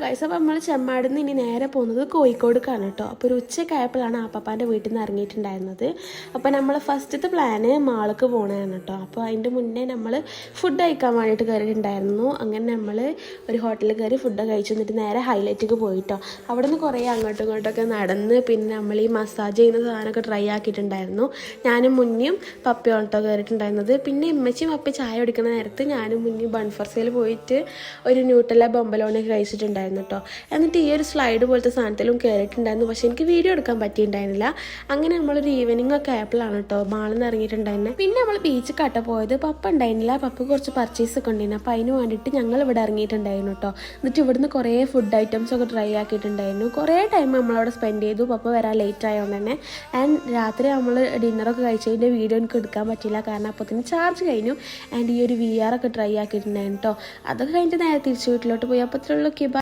Guys. അപ്പോൾ നമ്മൾ ചെമ്മാടിൽ നിന്ന് ഇനി നേരെ പോകുന്നത് കോഴിക്കോടേക്കാണ് കേട്ടോ. അപ്പോൾ ഒരു ഉച്ചക്കായപ്പോഴാണ് ആപ്പാപ്പാൻ്റെ വീട്ടിൽ നിന്ന് ഇറങ്ങിയിട്ടുണ്ടായിരുന്നത്. അപ്പോൾ നമ്മൾ ഫസ്റ്റത്തെ പ്ലാന് മാൾക്ക് പോകണതാണ് കേട്ടോ. അപ്പോൾ അതിൻ്റെ മുന്നേ നമ്മൾ ഫുഡ് കഴിക്കാൻ വേണ്ടിയിട്ട് കയറിയിട്ടുണ്ടായിരുന്നു. അങ്ങനെ നമ്മൾ ഒരു ഹോട്ടലിൽ കയറി ഫുഡ് കഴിച്ചു. എന്നിട്ട് നേരെ ഹൈലൈറ്റിലേക്ക് പോയിട്ടോ. അവിടെ നിന്ന് കുറേ അങ്ങോട്ടും ഇങ്ങോട്ടൊക്കെ നടന്ന് പിന്നെ നമ്മൾ ഈ മസാജ് ചെയ്യുന്ന സാധനമൊക്കെ ട്രൈ ആക്കിയിട്ടുണ്ടായിരുന്നു. ഞാനും മുന്നിയും പപ്പയും കേട്ടോ കയറിയിട്ടുണ്ടായിരുന്നത്. പിന്നെ ഇമ്മച്ചിയും പപ്പ ചായ കുടിക്കുന്ന നേരത്ത് ഞാനും മുന്നിയും ബൺഫർസയിൽ പോയിട്ട് ഒരു ന്യൂട്ടല്ല ബൊമ്പലോണൊക്കെ കഴിച്ചിട്ടുണ്ടായിരുന്നു കേട്ടോ. എന്നിട്ട് ഈ ഒരു സ്ലൈഡ് പോലത്തെ സാധനത്തിലും കയറിയിട്ടുണ്ടായിരുന്നു. പക്ഷേ എനിക്ക് വീഡിയോ എടുക്കാൻ പറ്റിയിട്ടുണ്ടായിരുന്നില്ല. അങ്ങനെ നമ്മളൊരു ഈവനിങ് ഒക്കെ ആയപ്പോഴാണ് കേട്ടോ മാളിൽ നിന്ന് ഇറങ്ങിയിട്ടുണ്ടായിരുന്നത്. പിന്നെ നമ്മൾ ബീച്ചിൽ കട്ട പോയത്. പപ്പ ഉണ്ടായിരുന്നില്ല. പപ്പ കുറച്ച് പർച്ചേസ് ഒക്കെ ഉണ്ടായിരുന്നു. അപ്പോൾ അതിന് വേണ്ടിയിട്ട് ഞങ്ങൾ ഇവിടെ ഇറങ്ങിയിട്ടുണ്ടായിരുന്നു കേട്ടോ. എന്നിട്ട് ഇവിടുന്ന് കുറേ ഫുഡ് ഐറ്റംസ് ഒക്കെ ട്രൈ ആക്കിയിട്ടുണ്ടായിരുന്നു. കുറേ ടൈം നമ്മളവിടെ സ്പെൻഡ് ചെയ്തു. പപ്പ വരാൻ ലേറ്റ് ആയതുകൊണ്ട് തന്നെ. ആൻഡ് രാത്രി നമ്മൾ ഡിന്നറൊക്കെ കഴിച്ചതിൻ്റെ വീഡിയോ എനിക്ക് എടുക്കാൻ പറ്റില്ല. കാരണം അപ്പോൾ തന്നെ ചാർജ് കഴിഞ്ഞു. ആൻഡ് ഈ ഒരു VR ഒക്കെ ട്രൈ ആക്കിയിട്ടുണ്ടായിരുന്നു കേട്ടോ. അതൊക്കെ കഴിഞ്ഞിട്ട് നേരെ തിരിച്ച് വീട്ടിലോട്ട് പോയി. അപ്പോൾ അത്രയുള്ളൂ.